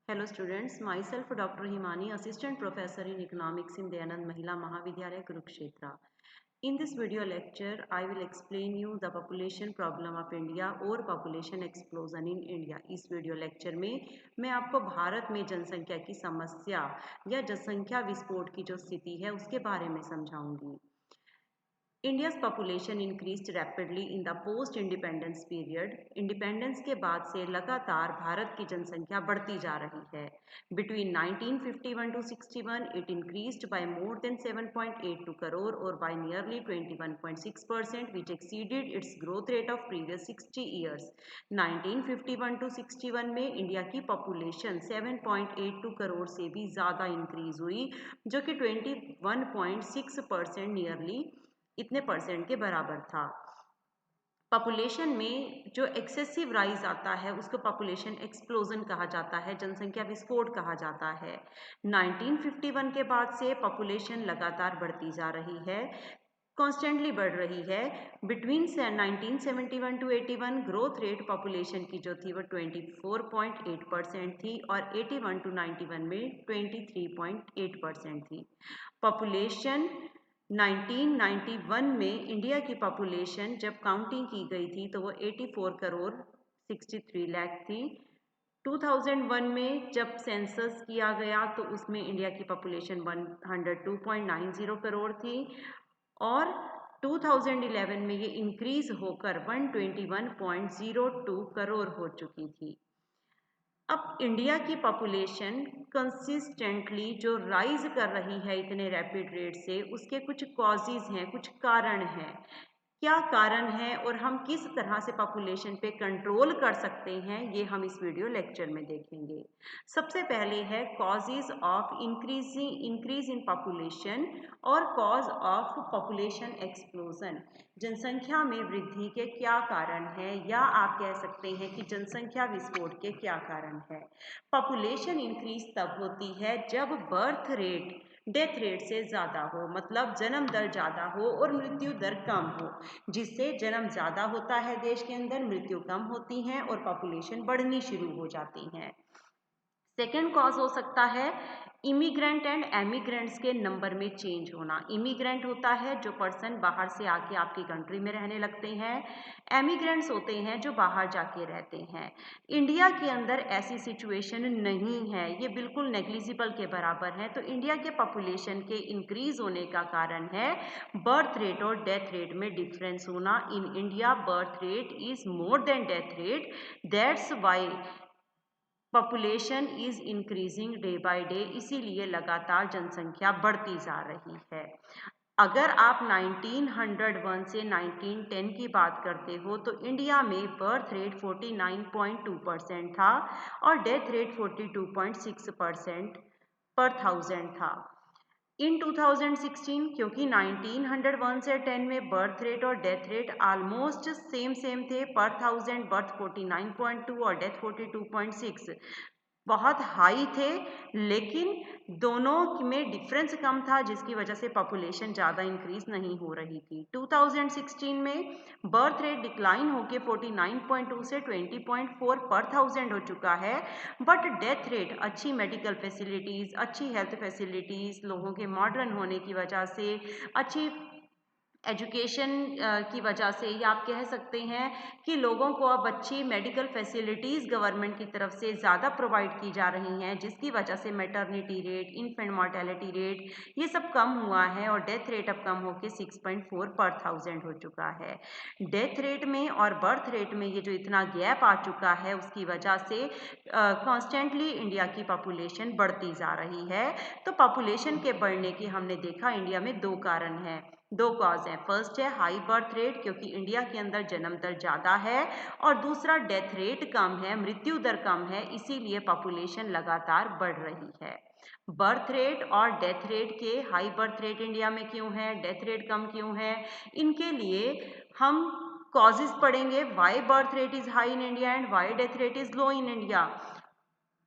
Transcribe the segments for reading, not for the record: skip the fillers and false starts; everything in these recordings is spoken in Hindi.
Hello students, myself Dr. Himani, Assistant Professor in Economics in Dayanand Mahila Mahavidyalaya Kurukshetra. In this video lecture, I will explain you the population problem of India और population explosion in India. इस वीडियो लेक्चर में मैं आपको भारत में जनसंख्या की समस्या या जनसंख्या विस्फोट की जो स्थिति है उसके बारे में समझाऊंगी। India's population increased rapidly in the post-independence period. Independence के बाद से लगातार भारत की जनसंख्या बढ़ती जा रही है. Between 1951 to 61, it increased by more than 7.82 crore or by nearly 21.6%, which exceeded its growth rate of previous 60 years. 1951 to 61 में इंडिया की पॉपुलेशन 7.82 करोड़ से भी ज़्यादा इंक्रीज हुई, जो कि 21.6% नियरली इतने परसेंट के बराबर था. पॉपुलेशन में जो एक्सेसिव राइज आता है उसको पॉपुलेशन एक्सप्लोजन कहा जाता है, जनसंख्या विस्फोट कहा जाता है. 1951 के बाद से पॉपुलेशन लगातार बढ़ती जा रही है, कॉन्स्टेंटली बढ़ रही है. Between 1971 to 81 growth rate population की जो थी वो 24.8% थी और 81 टू 91 में 23.8% थी. पॉपुलेशन 1991 में इंडिया की पॉपुलेशन जब काउंटिंग की गई थी तो वो 84 करोड़ 63 लाख थी. 2001 में जब सेंसस किया गया तो उसमें इंडिया की पॉपुलेशन 102.90 करोड़ थी और 2011 में ये इंक्रीज होकर 121.02 करोड़ हो चुकी थी. अब इंडिया की पॉपुलेशन कंसिस्टेंटली जो राइज कर रही है इतने रैपिड रेट से, उसके कुछ कॉजेज हैं, कुछ कारण हैं. क्या कारण है और हम किस तरह से पॉपुलेशन पे कंट्रोल कर सकते हैं, ये हम इस वीडियो लेक्चर में देखेंगे. सबसे पहले है causes of increase in population और कॉज ऑफ पॉपुलेशन एक्सप्लोजन. जनसंख्या में वृद्धि के क्या कारण हैं, या आप कह सकते हैं कि जनसंख्या विस्फोट के क्या कारण है. पॉपुलेशन इंक्रीज तब होती है जब बर्थ रेट डेथ रेट से ज़्यादा हो, मतलब जन्म दर ज़्यादा हो और मृत्यु दर कम हो. जिससे जन्म ज़्यादा होता है देश के अंदर, मृत्यु कम होती हैं और पॉपुलेशन बढ़नी शुरू हो जाती हैं. सेकेंड कॉज हो सकता है इमिग्रेंट एंड एमिग्रेंट्स के नंबर में चेंज होना. इमिग्रेंट होता है जो पर्सन बाहर से आके आपकी कंट्री में रहने लगते हैं. एमिग्रेंट्स होते हैं जो बाहर जाके रहते हैं. इंडिया के अंदर ऐसी सिचुएशन नहीं है, ये बिल्कुल नेग्लिजिबल के बराबर है. तो इंडिया के पॉपुलेशन के इंक्रीज होने का कारण है बर्थ रेट और डेथ रेट में डिफरेंस होना. In India birth rate is more than death rate, that's why population is increasing day by day. इसीलिए लगातार जनसंख्या बढ़ती जा रही है. अगर आप 1901 से 1910 की बात करते हो तो इंडिया में बर्थ रेट 49.2% था और डेथ रेट 42.6% पर थाउजेंड था. इन 2016 क्योंकि 1901 से 10 में बर्थ रेट और डेथ रेट ऑलमोस्ट सेम थे, पर थाउजेंड बर्थ 49.2 और डेथ 42.6 बहुत हाई थे, लेकिन दोनों में डिफरेंस कम था जिसकी वजह से पॉपुलेशन ज़्यादा इंक्रीज नहीं हो रही थी. 2016 में बर्थ रेट डिक्लाइन होकर 49.2 से 20.4 पर थाउजेंड हो चुका है, बट डेथ रेट अच्छी मेडिकल फैसिलिटीज़, अच्छी हेल्थ फैसिलिटीज़, लोगों के मॉडर्न होने की वजह से, अच्छी एजुकेशन की वजह से, या आप कह सकते हैं कि लोगों को अब अच्छी मेडिकल फैसिलिटीज़ गवर्नमेंट की तरफ से ज़्यादा प्रोवाइड की जा रही हैं, जिसकी वजह से maternity rate, infant mortality rate ये सब कम हुआ है और डेथ रेट अब कम होकर 6.4 पर थाउजेंड हो चुका है. डेथ रेट में और बर्थ रेट में ये जो इतना गैप आ चुका है उसकी वजह से कॉन्स्टेंटली इंडिया की पॉपुलेशन बढ़ती जा रही है. तो पॉपुलेशन के बढ़ने की हमने देखा इंडिया में दो कारण हैं, दो कॉज हैं. फर्स्ट है हाई बर्थ रेट, क्योंकि इंडिया के अंदर जन्म दर ज़्यादा है, और दूसरा डेथ रेट कम है, मृत्यु दर कम है, इसीलिए पॉपुलेशन लगातार बढ़ रही है. बर्थ रेट और डेथ रेट के, हाई बर्थ रेट इंडिया में क्यों है, डेथ रेट कम क्यों है, इनके लिए हम कॉजेज पढ़ेंगे. Why birth rate is high in India and why death rate is low in India.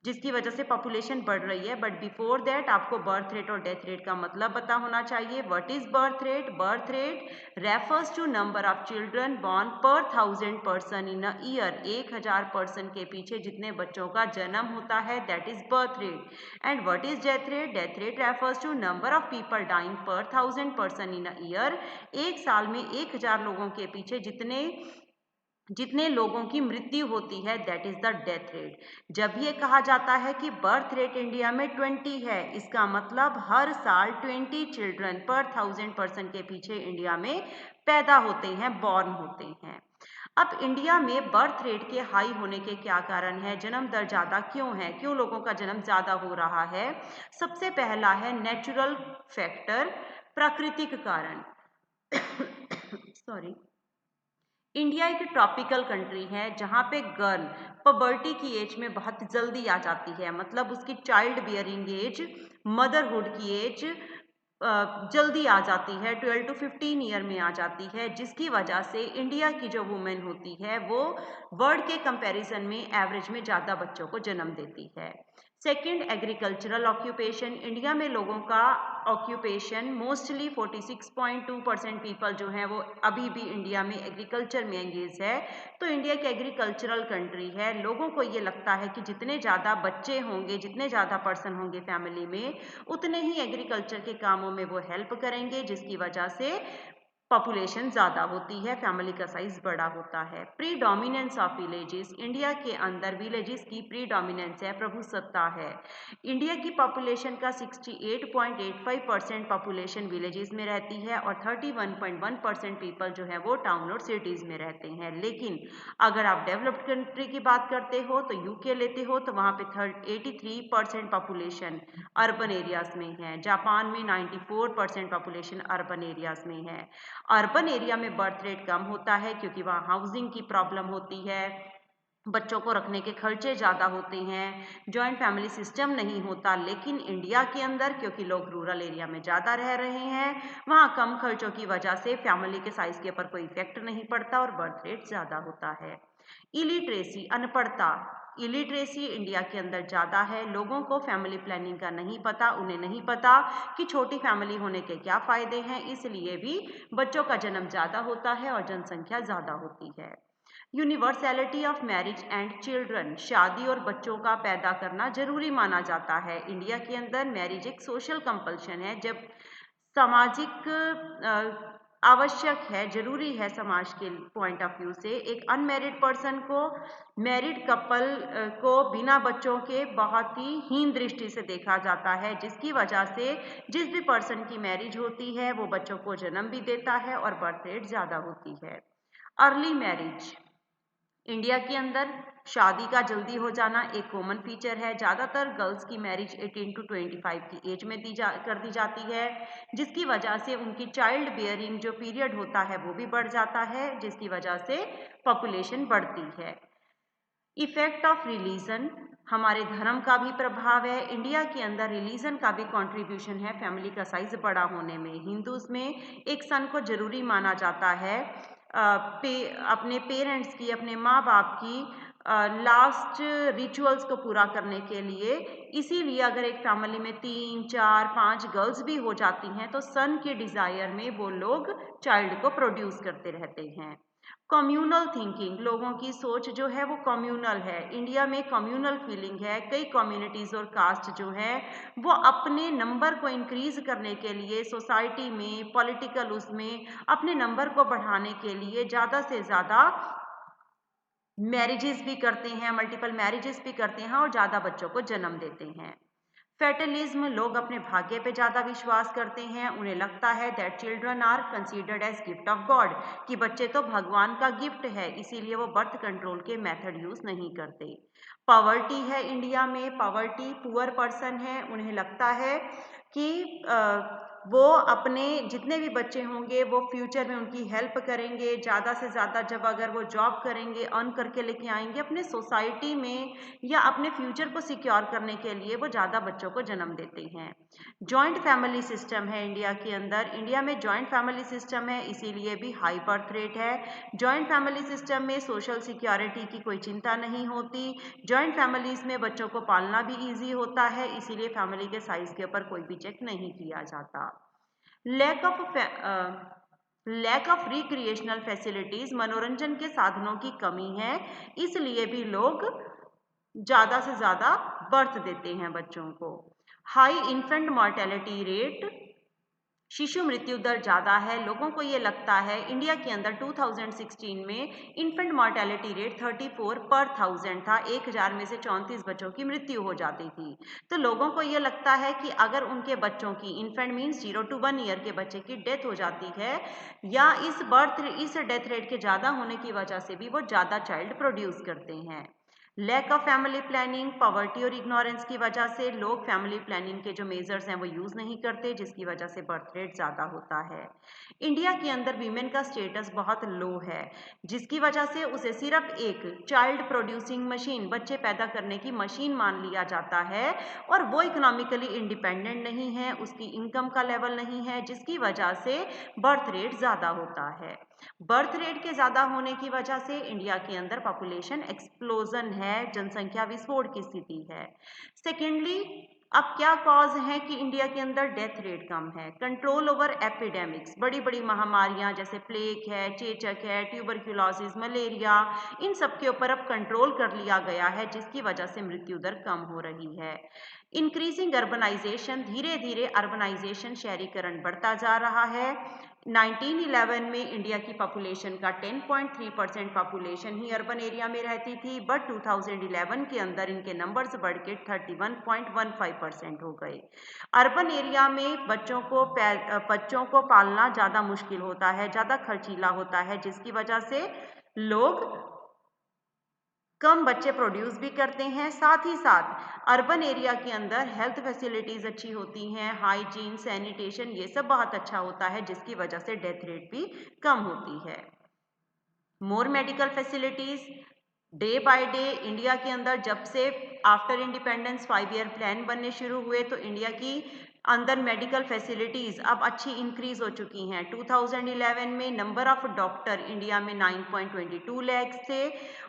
जिसकी वजह से पॉपुलेशन बढ़ रही है। बट बिफोर दैट आपको बर्थ रेट और डेथ रेट का मतलब पता होना चाहिए। What is birth rate? Birth rate refers to number of children born per 1000 person in a year. 1000 person के पीछे जितने बच्चों का जन्म होता है, that is birth rate. And what is death rate? Death rate refers to number of people dying per 1000 person in a year. एक साल में 1000 लोगों के पीछे जितने लोगों की मृत्यु होती है, that is the death rate. जब ये कहा जाता है कि बर्थ रेट इंडिया में 20 है, इसका मतलब हर साल 20 चिल्ड्रन पर 1000 पर्सन के पीछे इंडिया में पैदा होते हैं, बॉर्न होते हैं। अब इंडिया में बर्थ रेट के हाई होने के क्या कारण है? जन्म दर ज़्यादा क्यों है? क्यों लोगों का जन्म ज़्यादा हो रहा है? सबसे पहला है नेचुरल फैक्टर, प्राकृतिक कारण। सॉरी। इंडिया एक ट्रॉपिकल कंट्री है जहाँ पे गर्ल पबर्टी की एज में बहुत जल्दी आ जाती है, मतलब उसकी चाइल्ड बियरिंग एज, मदरहुड की एज जल्दी आ जाती है, 12 to 15 ईयर में आ जाती है, जिसकी वजह से इंडिया की जो वुमेन होती है वो वर्ल्ड के कंपैरिजन में एवरेज में ज़्यादा बच्चों को जन्म देती है। Second, agricultural occupation. इंडिया में लोगों का ऑक्यूपेशन मोस्टली 46.2% पीपल जो हैं वो अभी भी इंडिया में एग्रीकल्चर में एंगेज है। तो इंडिया एक एग्रीकल्चरल कंट्री है। लोगों को ये लगता है कि जितने ज़्यादा बच्चे होंगे, जितने ज़्यादा पर्सन होंगे फैमिली में, उतने ही एग्रीकल्चर के कामों में वो हेल्प करेंगे, जिसकी वजह से पॉपुलेशन ज़्यादा होती है, फैमिली का साइज बड़ा होता है। Predominance of villages. इंडिया के अंदर विलेजेस की प्रीडोमिनेंस है, प्रभुसत्ता है। इंडिया की पॉपुलेशन का 68.85% पॉपुलेशन विलेजेस में रहती है और 31.1% पीपल जो है वो टाउन और सिटीज़ में रहते हैं। लेकिन अगर आप डेवलप्ड कंट्री की बात करते हो तो यूके लेते हो तो वहाँ पे 83% पॉपुलेशन अर्बन एरियाज में है। जापान में 94% पॉपुलेशन अर्बन एरियाज में है। अर्बन एरिया में बर्थ रेट कम होता है क्योंकि वहाँ हाउसिंग की प्रॉब्लम होती है, बच्चों को रखने के खर्चे ज़्यादा होते हैं, जॉइंट फैमिली सिस्टम नहीं होता। लेकिन इंडिया के अंदर क्योंकि लोग रूरल एरिया में ज़्यादा रह रहे हैं, वहाँ कम खर्चों की वजह से फैमिली के साइज के ऊपर कोई इफेक्ट नहीं पड़ता और बर्थ रेट ज़्यादा होता है। इलिटरेसी, अनपढ़ता। इलिटरेसी इंडिया के अंदर ज़्यादा है। लोगों को फैमिली प्लानिंग का नहीं पता, उन्हें नहीं पता कि छोटी फैमिली होने के क्या फ़ायदे हैं, इसलिए भी बच्चों का जन्म ज़्यादा होता है और जनसंख्या ज़्यादा होती है। Universality of marriage and children. शादी और बच्चों का पैदा करना जरूरी माना जाता है। इंडिया के अंदर मैरिज एक सोशल कंपल्शन है, जब सामाजिक आवश्यक है, जरूरी है समाज के पॉइंट ऑफ व्यू से। एक अनमैरिड पर्सन को मैरिड कपल को बिना बच्चों के बहुत ही हीन दृष्टि से देखा जाता है, जिसकी वजह से जिस भी पर्सन की मैरिज होती है वो बच्चों को जन्म भी देता है और बर्थ रेट ज़्यादा होती है। Early marriage. इंडिया के अंदर शादी का जल्दी हो जाना एक कॉमन फीचर है। ज़्यादातर गर्ल्स की मैरिज 18 to 25 की एज में कर दी जाती है, जिसकी वजह से उनकी चाइल्ड बियरिंग जो पीरियड होता है वो भी बढ़ जाता है, जिसकी वजह से पॉपुलेशन बढ़ती है। Effect of religion. हमारे धर्म का भी प्रभाव है। इंडिया के अंदर रिलीजन का भी कंट्रीब्यूशन है फैमिली का साइज बड़ा होने में। हिंदूज में एक सन को जरूरी माना जाता है अपने पेरेंट्स की, अपने माँ बाप की लास्ट रिचुअल्स को पूरा करने के लिए। इसीलिए अगर एक फैमिली में 3, 4, 5 गर्ल्स भी हो जाती हैं तो सन के डिज़ायर में वो लोग चाइल्ड को प्रोड्यूस करते रहते हैं। Communal thinking. लोगों की सोच जो है वो कम्युनल है। इंडिया में कम्युनल फीलिंग है। कई कम्युनिटीज़ और कास्ट जो है वो अपने नंबर को इंक्रीज करने के लिए सोसाइटी में, पॉलिटिकल उसमें अपने नंबर को बढ़ाने के लिए ज़्यादा से ज़्यादा मैरिजेस भी करते हैं, मल्टीपल मैरिजेस भी करते हैं और ज़्यादा बच्चों को जन्म देते हैं। फेटलिज्म। लोग अपने भाग्य पे ज़्यादा विश्वास करते हैं। उन्हें लगता है that children are considered as gift of god, कि बच्चे तो भगवान का गिफ्ट है, इसीलिए वो बर्थ कंट्रोल के मेथड यूज़ नहीं करते। पॉवर्टी है इंडिया में। पॉवर्टी, पुअर पर्सन है, उन्हें लगता है कि वो अपने जितने भी बच्चे होंगे वो फ्यूचर में उनकी हेल्प करेंगे, ज़्यादा से ज़्यादा जब अगर वो जॉब करेंगे, अर्न करके लेके आएंगे अपने सोसाइटी में या अपने फ्यूचर को सिक्योर करने के लिए वो ज़्यादा बच्चों को जन्म देते हैं। जॉइंट फैमिली सिस्टम है इंडिया के अंदर, इंडिया में जॉइंट फैमिली सिस्टम है, इसीलिए भी हाई बर्थ रेट है। जॉइंट फैमिली सिस्टम में सोशल सिक्योरिटी की कोई चिंता नहीं होती। जॉइंट फैमिलीज में बच्चों को पालना भी ईजी होता है, इसीलिए फैमिली के साइज के ऊपर कोई भी चेक नहीं किया जाता। लैक ऑफ रिक्रिएशनल फैसिलिटीज, मनोरंजन के साधनों की कमी है, इसलिए भी लोग ज़्यादा से ज़्यादा बर्थ देते हैं बच्चों को। हाई इन्फेंट मॉर्टेलिटी रेट, शिशु मृत्यु दर ज़्यादा है। लोगों को ये लगता है इंडिया के अंदर 2016 में इन्फेंट मॉर्टेलिटी रेट 34 पर 1000 था, 1000 में से 34 बच्चों की मृत्यु हो जाती थी। तो लोगों को ये लगता है कि अगर उनके बच्चों की, इन्फेंट मीन्स 0 to 1 ईयर के बच्चे की डेथ हो जाती है या इस डेथ रेट के ज़्यादा होने की वजह से भी वो ज़्यादा चाइल्ड प्रोड्यूस करते हैं। Lack of family planning, poverty और इग्नोरेंस की वजह से लोग फैमिली प्लानिंग के जो मेजर्स हैं वो यूज़ नहीं करते, जिसकी वजह से बर्थ रेट ज़्यादा होता है। इंडिया के अंदर वीमेन का स्टेटस बहुत लो है, जिसकी वजह से उसे सिर्फ एक चाइल्ड प्रोड्यूसिंग मशीन, बच्चे पैदा करने की मशीन मान लिया जाता है और वो इकोनॉमिकली इंडिपेंडेंट नहीं है, उसकी इनकम का लेवल नहीं है, जिसकी वजह से बर्थ रेट ज़्यादा होता है। बर्थ रेट के ज़्यादा होने की वजह से इंडिया के अंदर पॉपुलेशन एक्सप्लोजन है, जनसंख्या विस्फोट की स्थिति है। सेकेंडली, अब क्या कॉज है कि इंडिया के अंदर डेथ रेट कम है? कंट्रोल ओवर एपिडेमिक्स, बड़ी बड़ी महामारियां जैसे प्लेग है, चेचक है, ट्यूबरक्यूलोसिस, मलेरिया, इन सब के ऊपर अब कंट्रोल कर लिया गया है, जिसकी वजह से मृत्यु दर कम हो रही है। इंक्रीजिंग अर्बनाइजेशन, धीरे धीरे अर्बनाइजेशन, शहरीकरण बढ़ता जा रहा है। 1911 में इंडिया की पॉपुलेशन का 10.3% पॉपुलेशन ही अर्बन एरिया में रहती थी, बट 2011 के अंदर इनके नंबर्स बढ़ के 31.15% हो गए। अर्बन एरिया में बच्चों को पालना ज़्यादा मुश्किल होता है, ज़्यादा खर्चीला होता है, जिसकी वजह से लोग कम बच्चे प्रोड्यूस भी करते हैं। साथ ही साथ अर्बन एरिया के अंदर हेल्थ फैसिलिटीज़ अच्छी होती हैं, हाइजीन, सैनिटेशन, ये सब बहुत अच्छा होता है, जिसकी वजह से डेथ रेट भी कम होती है। मोर medical facilities, day by day India के अंदर जब से आफ्टर इंडिपेंडेंस 5 ईयर प्लान बनने शुरू हुए तो इंडिया की अंदर मेडिकल फैसिलिटीज़ अब अच्छी इंक्रीज हो चुकी हैं। 2011 में नंबर ऑफ डॉक्टर इंडिया में 9.22 लैक्स थे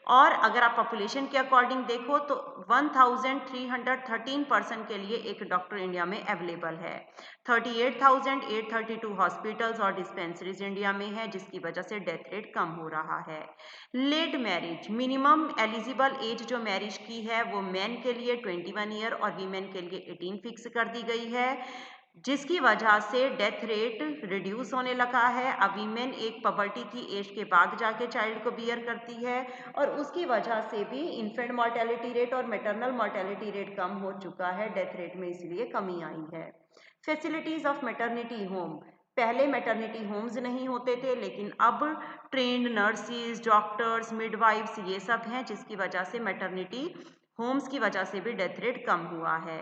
और अगर आप पॉपुलेशन के अकॉर्डिंग देखो तो 1313 पर्सन के लिए एक डॉक्टर इंडिया में अवेलेबल है। 38,832 हॉस्पिटल्स और डिस्पेंसरीज इंडिया में है, जिसकी वजह से डेथ रेट कम हो रहा है। Late marriage, minimum eligible age जो मैरिज की है वो मेन के लिए 21 ईयर और वीमेन के लिए 18 फिक्स कर दी गई है, जिसकी वजह से डेथ रेट रिड्यूस होने लगा है। अब वीमेन एक पबर्टी की एज के बाद जाके चाइल्ड को बियर करती है और उसकी वजह से भी इन्फेंट मॉर्टेलिटी रेट और मैटरनल मॉर्टेलिटी रेट कम हो चुका है, डेथ रेट में इसलिए कमी आई है। फैसिलिटीज़ ऑफ मैटरनिटी होम, पहले मैटरनिटी होम्स नहीं होते थे, लेकिन अब ट्रेंड नर्सिस, डॉक्टर्स, मिडवाइफ्स ये सब हैं, जिसकी वजह से मैटरनिटी होम्स की वजह से भी डेथ रेट कम हुआ है।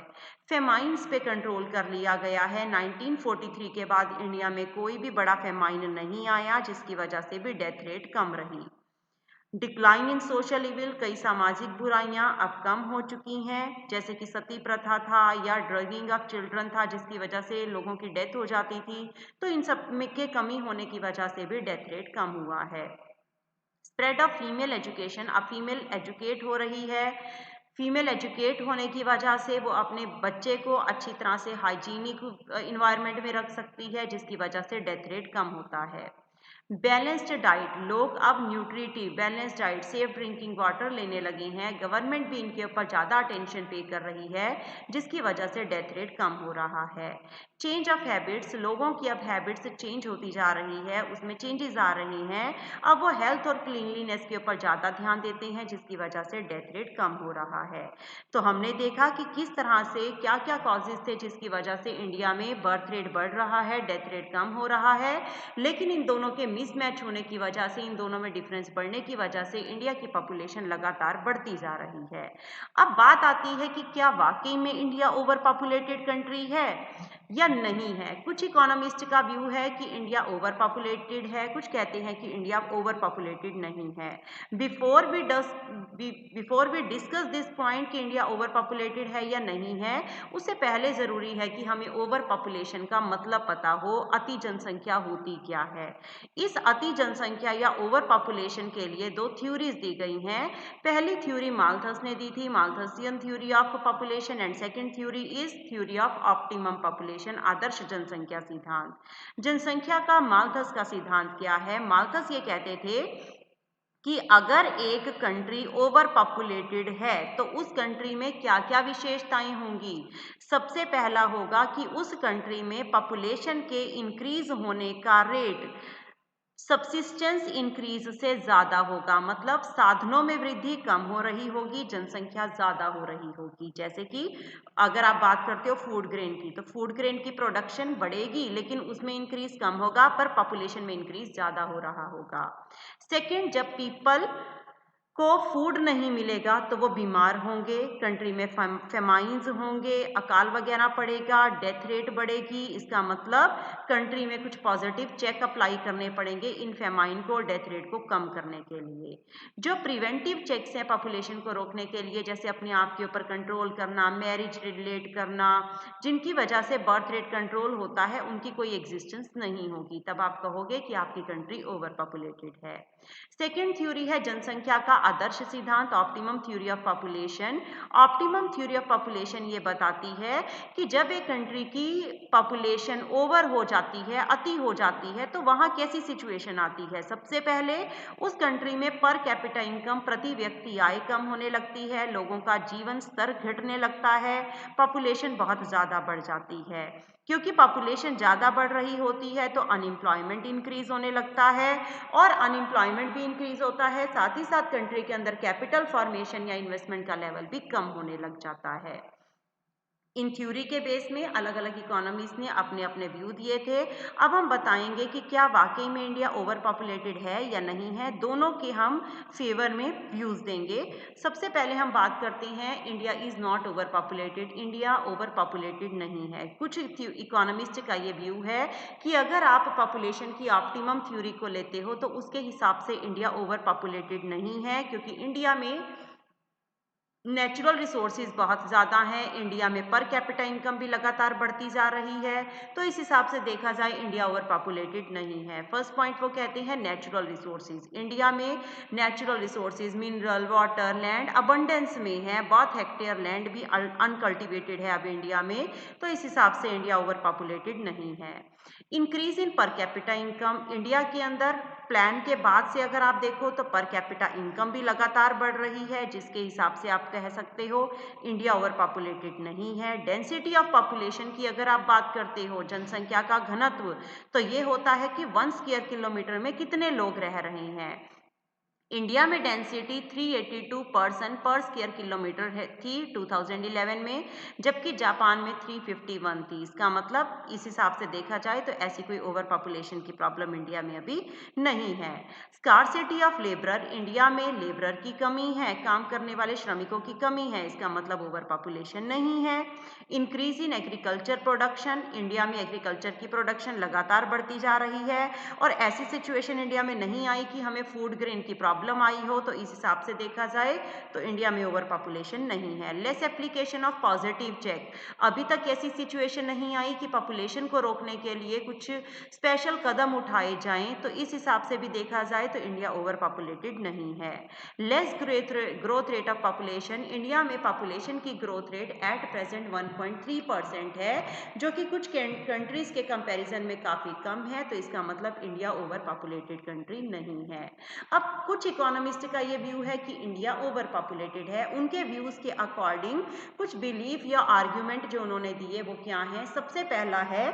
फेमाइन्स पे कंट्रोल कर लिया गया है। 1943 के बाद इंडिया में कोई भी बड़ा फेमाइन नहीं आया, जिसकी वजह से भी डेथ रेट कम रही। डिक्लाइन इन सोशल इविल, कई सामाजिक बुराइयां अब कम हो चुकी हैं, जैसे कि सती प्रथा था या ड्रगिंग ऑफ चिल्ड्रन था, जिसकी वजह से लोगों की डेथ हो जाती थी। तो इन सब में के कमी होने की वजह से भी डेथ रेट कम हुआ है। स्प्रेड ऑफ फीमेल एजुकेशन, अब फीमेल एजुकेट हो रही है। फीमेल एजुकेट होने की वजह से वो अपने बच्चे को अच्छी तरह से हाइजीनिक इन्वायरमेंट में रख सकती है, जिसकी वजह से डेथ रेट कम होता है। बैलेंस्ड डाइट, लोग अब nutritive balanced diet, safe drinking water लेने लगे हैं। गवर्नमेंट भी इनके ऊपर ज़्यादा अटेंशन पे कर रही है, जिसकी वजह से डेथ रेट कम हो रहा है। चेंज ऑफ हैबिट्स, लोगों की अब हैबिट्स चेंज होती जा रही है, उसमें चेंजेस आ रही हैं। अब वो हेल्थ और क्लीनलीनेस के ऊपर ज़्यादा ध्यान देते हैं, जिसकी वजह से डेथ रेट कम हो रहा है। तो हमने देखा कि किस तरह से क्या क्या कॉजेज थे जिसकी वजह से इंडिया में बर्थ रेट बढ़ रहा है, डेथ रेट कम हो रहा है, लेकिन इन दोनों के मिसमैच होने की वजह से, इन दोनों में डिफरेंस बढ़ने की वजह से इंडिया की पॉपुलेशन लगातार बढ़ती जा रही है। अब बात आती है कि क्या वाकई में इंडिया ओवर पॉपुलेटेड कंट्री है? या नहीं है। कुछ इकोनॉमिस्ट का व्यू है कि इंडिया ओवर पॉपुलेटेड है, कुछ कहते हैं कि इंडिया ओवर पॉपुलेटेड नहीं है। Before we discuss this point कि इंडिया ओवर पॉपुलेटेड है या नहीं है, उससे पहले ज़रूरी है कि हमें ओवर पॉपुलेशन का मतलब पता हो, अति जनसंख्या होती क्या है। इस अति जनसंख्या या ओवर पॉपुलेशन के लिए दो थ्योरीज दी गई हैं। पहली थ्योरी माल्थस ने दी थी, Malthusian theory of population, and second theory is theory of optimum population, आदर्श जनसंख्या सिद्धांत। जनसंख्या का माल्थस का सिद्धांत क्या है? माल्थस ये कहते थे कि अगर एक कंट्री ओवर पॉपुलेटेड है तो उस कंट्री में क्या क्या विशेषताएं होंगी। सबसे पहला होगा कि उस कंट्री में पॉपुलेशन के इंक्रीज होने का रेट सबसिस्टेंस इंक्रीज से ज़्यादा होगा, मतलब साधनों में वृद्धि कम हो रही होगी, जनसंख्या ज़्यादा हो रही होगी। जैसे कि अगर आप बात करते हो फूड ग्रेन की, तो फूड ग्रेन की प्रोडक्शन बढ़ेगी लेकिन उसमें इंक्रीज कम होगा, पर पॉपुलेशन में इंक्रीज ज़्यादा हो रहा होगा। सेकेंड, जब पीपल को फूड नहीं मिलेगा तो वो बीमार होंगे, कंट्री में फेमाइंस होंगे, अकाल वगैरह पड़ेगा, डेथ रेट बढ़ेगी। इसका मतलब कंट्री में कुछ पॉजिटिव चेक अप्लाई करने पड़ेंगे इन फेमाइन को और डेथ रेट को कम करने के लिए। जो प्रिवेंटिव चेक्स हैं पॉपुलेशन को रोकने के लिए, जैसे अपने आप के ऊपर कंट्रोल करना, मैरिज रिलेट करना, जिनकी वजह से बर्थ रेट कंट्रोल होता है, उनकी कोई एग्जिस्टेंस नहीं होगी। तब आप कहोगे कि आपकी कंट्री ओवर पॉपुलेटेड है। सेकेंड थ्योरी है जनसंख्या का आदर्श सिद्धांत, optimum theory of population. Optimum theory of population ये बताती है कि जब एक कंट्री की पॉपुलेशन ओवर हो जाती है, अति हो जाती है, तो वहाँ कैसी सिचुएशन आती है। सबसे पहले उस कंट्री में पर कैपिटा इनकम, प्रति व्यक्ति आय कम होने लगती है, लोगों का जीवन स्तर घटने लगता है, पॉपुलेशन बहुत ज़्यादा बढ़ जाती है। क्योंकि पॉपुलेशन ज़्यादा बढ़ रही होती है तो अनएम्प्लॉयमेंट इंक्रीज होने लगता है, और अनएम्प्लॉयमेंट भी इंक्रीज होता है, साथ ही साथ कंट्री के अंदर कैपिटल फॉर्मेशन या इन्वेस्टमेंट का लेवल भी कम होने लग जाता है। इन थ्योरी के बेस में अलग अलग इकोनॉमिस्ट ने अपने अपने व्यू दिए थे। अब हम बताएंगे कि क्या वाकई में इंडिया ओवर पॉपुलेटेड है या नहीं है। दोनों के हम फेवर में व्यूज देंगे। सबसे पहले हम बात करते हैं India is not over populated, India over populated नहीं है। कुछ इकोनॉमिस्ट का ये व्यू है कि अगर आप पॉपुलेशन की ऑप्टिमम थ्योरी को लेते हो तो उसके हिसाब से इंडिया ओवर पॉपुलेटेड नहीं है, क्योंकि इंडिया में नेचुरल रिसोर्सेज बहुत ज़्यादा हैं, इंडिया में पर कैपिटा इनकम भी लगातार बढ़ती जा रही है, तो इस हिसाब से देखा जाए इंडिया ओवर पॉपुलेटेड नहीं है। फर्स्ट पॉइंट वो कहते हैं नेचुरल रिसोर्सेज। इंडिया में natural resources, mineral, water, land abundance में है, बहुत हेक्टेयर लैंड भी अनकल्टिवेटेड है अब इंडिया में, तो इस हिसाब से इंडिया ओवर पॉपुलेटेड नहीं है। Increase in per capita income, India के अंदर प्लान के बाद से अगर आप देखो तो पर कैपिटा इनकम भी लगातार बढ़ रही है, जिसके हिसाब से आप कह सकते हो इंडिया ओवर पॉपुलेटेड नहीं है। डेंसिटी ऑफ पॉपुलेशन की अगर आप बात करते हो, जनसंख्या का घनत्व, तो ये होता है कि 1 स्क्वायर किलोमीटर में कितने लोग रह रहे हैं। इंडिया में डेंसिटी 382 पर्सन पर स्क्वायर किलोमीटर थी 2011 में, जबकि जापान में 351 थी। इसका मतलब इस हिसाब से देखा जाए तो ऐसी कोई ओवर पॉपुलेशन की प्रॉब्लम इंडिया में अभी नहीं है। स्कार्सिटी ऑफ लेबरर, इंडिया में लेबरर की कमी है, काम करने वाले श्रमिकों की कमी है, इसका मतलब ओवर पॉपुलेशन नहीं है। Increase in agriculture production, India में एग्रीकल्चर की प्रोडक्शन लगातार बढ़ती जा रही है, और ऐसी सिचुएशन इंडिया में नहीं आई कि हमें फूड ग्रेन की प्रॉब्लम आई हो, तो इस हिसाब से देखा जाए तो इंडिया में ओवर पॉपुलेशन नहीं है। Less application of positive check, अभी तक ऐसी सिचुएशन नहीं आई कि पॉपुलेशन को रोकने के लिए कुछ स्पेशल कदम उठाए जाएं, तो इस हिसाब से भी देखा जाए तो इंडिया ओवर पॉपुलेटेड नहीं है। Less growth rate of population, India में पॉपुलेशन की ग्रोथ रेट एट प्रेजेंट 1.3% है, जो कि कुछ कंट्रीज के कंपैरिजन में काफ़ी कम है, तो इसका मतलब इंडिया ओवर पॉपुलेटेड कंट्री नहीं है। अब कुछ इकोनॉमिस्ट का ये व्यू है कि इंडिया ओवर पॉपुलेटेड है। उनके व्यूज़ के अकॉर्डिंग कुछ बिलीफ या आर्ग्यूमेंट जो उन्होंने दिए वो क्या हैं। सबसे पहला है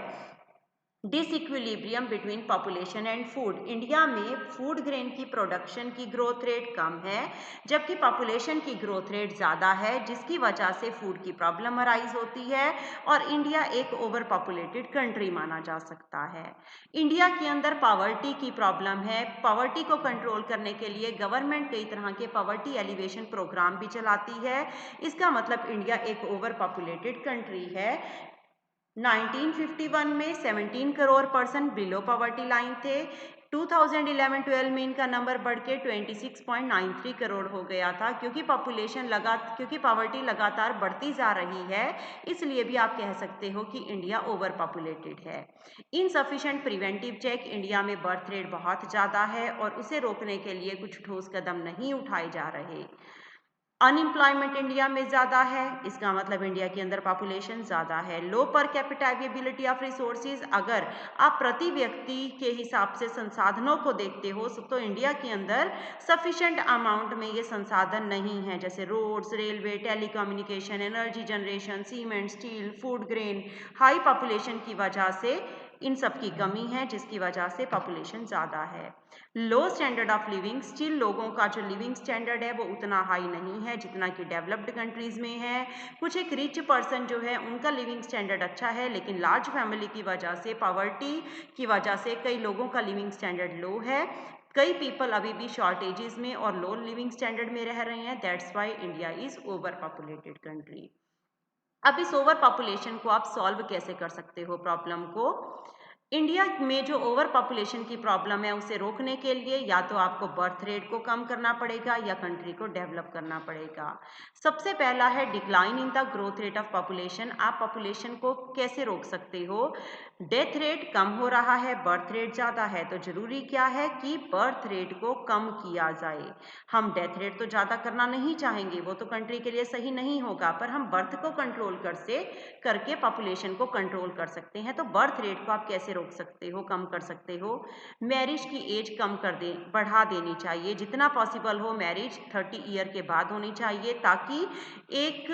disequilibrium between population and food, India में फूड ग्रेन की प्रोडक्शन की ग्रोथ रेट कम है, जबकि पॉपुलेशन की ग्रोथ रेट ज़्यादा है, जिसकी वजह से फूड की प्रॉब्लम अराइज होती है, और इंडिया एक ओवर पॉपुलेटेड कंट्री माना जा सकता है। इंडिया के अंदर पॉवर्टी की प्रॉब्लम है, पॉवर्टी को कंट्रोल करने के लिए गवर्नमेंट कई तरह के पॉवर्टी एलिवेशन प्रोग्राम भी चलाती है, इसका मतलब इंडिया एक ओवर पॉपुलेटेड कंट्री है। 1951 में 17 crore person below poverty line थे। 2011-12 में इनका नंबर बढ़ के 26.93 करोड़ हो गया था। क्योंकि पॉवर्टी लगातार बढ़ती जा रही है, इसलिए भी आप कह सकते हो कि इंडिया ओवर पॉपुलेटेड है। इनसफिशिएंट प्रिवेंटिव चेक, इंडिया में बर्थ रेट बहुत ज़्यादा है और उसे रोकने के लिए कुछ ठोस कदम नहीं उठाए जा रहे। अनएम्प्लॉयमेंट इंडिया में ज़्यादा है, इसका मतलब इंडिया के अंदर पॉपुलेशन ज़्यादा है। लो per capita availability of resources, अगर आप प्रति व्यक्ति के हिसाब से संसाधनों को देखते हो तो इंडिया के अंदर सफिशेंट अमाउंट में ये संसाधन नहीं है, जैसे roads, railway, telecommunication, energy generation, cement, steel, food grain. High population की वजह से इन सब की कमी है, जिसकी वजह से पॉपुलेशन ज़्यादा है। लो स्टैंडर्ड ऑफ लिविंग, स्टिल लोगों का जो लिविंग स्टैंडर्ड है वो उतना हाई नहीं है जितना कि डेवलप्ड कंट्रीज में है। कुछ एक रिच पर्सन जो है उनका लिविंग स्टैंडर्ड अच्छा है, लेकिन लार्ज फैमिली की वजह से, पॉवर्टी की वजह से कई लोगों का लिविंग स्टैंडर्ड लो है। कई पीपल अभी भी शॉर्टेजेस में और लो लिविंग स्टैंडर्ड में रह रहे हैं। That's why India is over populated country. अब इस ओवर पॉपुलेशन को आप सॉल्व कैसे कर सकते हो प्रॉब्लम को? इंडिया में जो ओवर पॉपुलेशन की प्रॉब्लम है उसे रोकने के लिए या तो आपको बर्थ रेट को कम करना पड़ेगा या कंट्री को डेवलप करना पड़ेगा। सबसे पहला है decline in the growth rate of population. आप पॉपुलेशन को कैसे रोक सकते हो? डेथ रेट कम हो रहा है, बर्थ रेट ज़्यादा है, तो जरूरी क्या है कि बर्थ रेट को कम किया जाए। हम डेथ रेट तो ज़्यादा करना नहीं चाहेंगे, वो तो कंट्री के लिए सही नहीं होगा, पर हम बर्थ को कंट्रोल करके पॉपुलेशन को कंट्रोल कर सकते हैं। तो बर्थ रेट को आप कैसे रोक सकते हो, कम कर सकते हो? मैरिज की एज कम कर दे, बढ़ा देनी चाहिए। जितना पॉसिबल हो मैरिज 30 ईयर के बाद होनी चाहिए, ताकि एक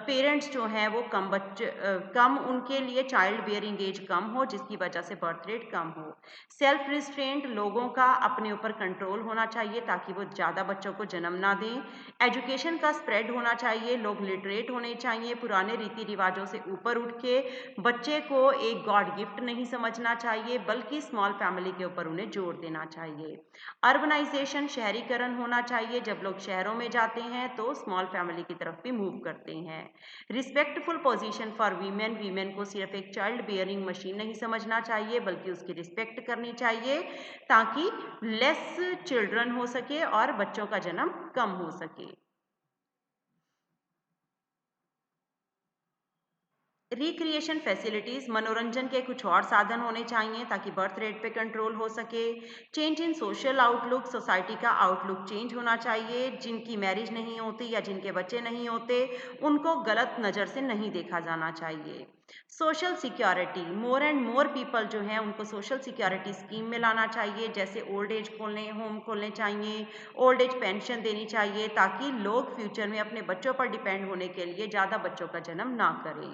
पेरेंट्स जो हैं वो कम उनके लिए चाइल्ड बेयरिंग एज कम हो, जिसकी वजह से बर्थ रेट कम हो। सेल्फ रिस्ट्रेंट, लोगों का अपने ऊपर कंट्रोल होना चाहिए ताकि वो ज़्यादा बच्चों को जन्म ना दें। एजुकेशन का स्प्रेड होना चाहिए, लोग लिटरेट होने चाहिए, पुराने रीति रिवाजों से ऊपर उठ के बच्चे को एक गॉड गिफ्ट नहीं समझना चाहिए, बल्कि स्मॉल फैमिली के ऊपर उन्हें जोर देना चाहिए। अर्बनाइजेशन, शहरीकरण होना चाहिए। जब लोग शहरों में जाते हैं तो स्मॉल फैमिली की तरफ भी मूव करते हैं। Respectful position for women, women को सिर्फ एक चाइल्ड बियरिंग मशीन नहीं समझना चाहिए, बल्कि उसकी रिस्पेक्ट करनी चाहिए ताकि लेस चिल्ड्रन हो सके और बच्चों का जन्म कम हो सके। रिक्रिएशन फैसिलिटीज़, मनोरंजन के कुछ और साधन होने चाहिए ताकि बर्थ रेट पे कंट्रोल हो सके। Change in social outlook, society का आउटलुक चेंज होना चाहिए। जिनकी मैरिज नहीं होती या जिनके बच्चे नहीं होते उनको गलत नज़र से नहीं देखा जाना चाहिए। Social security, more and more people जो हैं उनको सोशल सिक्योरिटी स्कीम में लाना चाहिए, जैसे ओल्ड एज होम खोलने चाहिए, ओल्ड एज पेंशन देनी चाहिए, ताकि लोग फ्यूचर में अपने बच्चों पर डिपेंड होने के लिए ज़्यादा बच्चों का जन्म ना करें।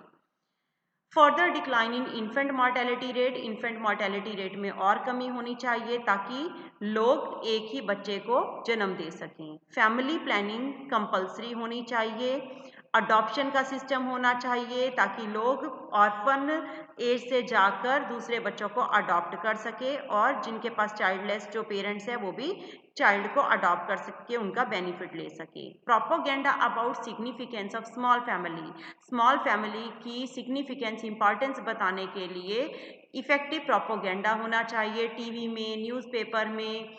Further decline in infant mortality rate, infant mortality rate में और कमी होनी चाहिए ताकि लोग एक ही बच्चे को जन्म दे सकें। फैमिली प्लानिंग कंपलसरी होनी चाहिए। अडॉप्शन का सिस्टम होना चाहिए ताकि लोग ऑर्फन एज से जाकर दूसरे बच्चों को अडॉप्ट कर सके और जिनके पास चाइल्डलेस जो पेरेंट्स हैं वो भी चाइल्ड को अडॉप्ट कर सके, उनका बेनिफिट ले सके। Propaganda about significance of small family, small family की सिग्निफिकेंस, इंपॉर्टेंस बताने के लिए इफेक्टिव प्रोपोगेंडा होना चाहिए। टीवी में, न्यूज़पेपर में,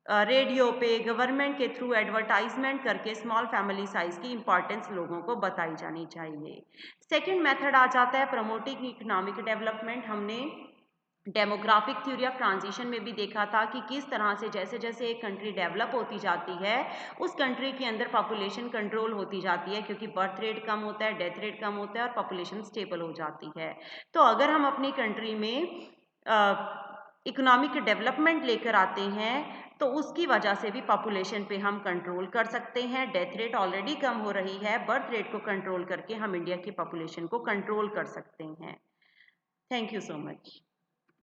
रेडियो पे, गवर्नमेंट के थ्रू एडवर्टाइजमेंट करके स्मॉल फैमिली साइज की इंपॉर्टेंस लोगों को बताई जानी चाहिए। सेकंड मेथड आ जाता है प्रमोटिंग इकोनॉमिक डेवलपमेंट। हमने डेमोग्राफिक थ्योरी ऑफ ट्रांजिशन में भी देखा था कि किस तरह से जैसे जैसे एक कंट्री डेवलप होती जाती है उस कंट्री के अंदर पॉपुलेशन कंट्रोल होती जाती है, क्योंकि बर्थ रेट कम होता है, डेथ रेट कम होता है और पॉपुलेशन स्टेबल हो जाती है। तो अगर हम अपनी कंट्री में इकोनॉमिक डेवलपमेंट लेकर आते हैं तो उसकी वजह से भी पॉपुलेशन पे हम कंट्रोल कर सकते हैं। डेथ रेट ऑलरेडी कम हो रही है, बर्थ रेट को कंट्रोल करके हम इंडिया की पॉपुलेशन को कंट्रोल कर सकते हैं। Thank you so much.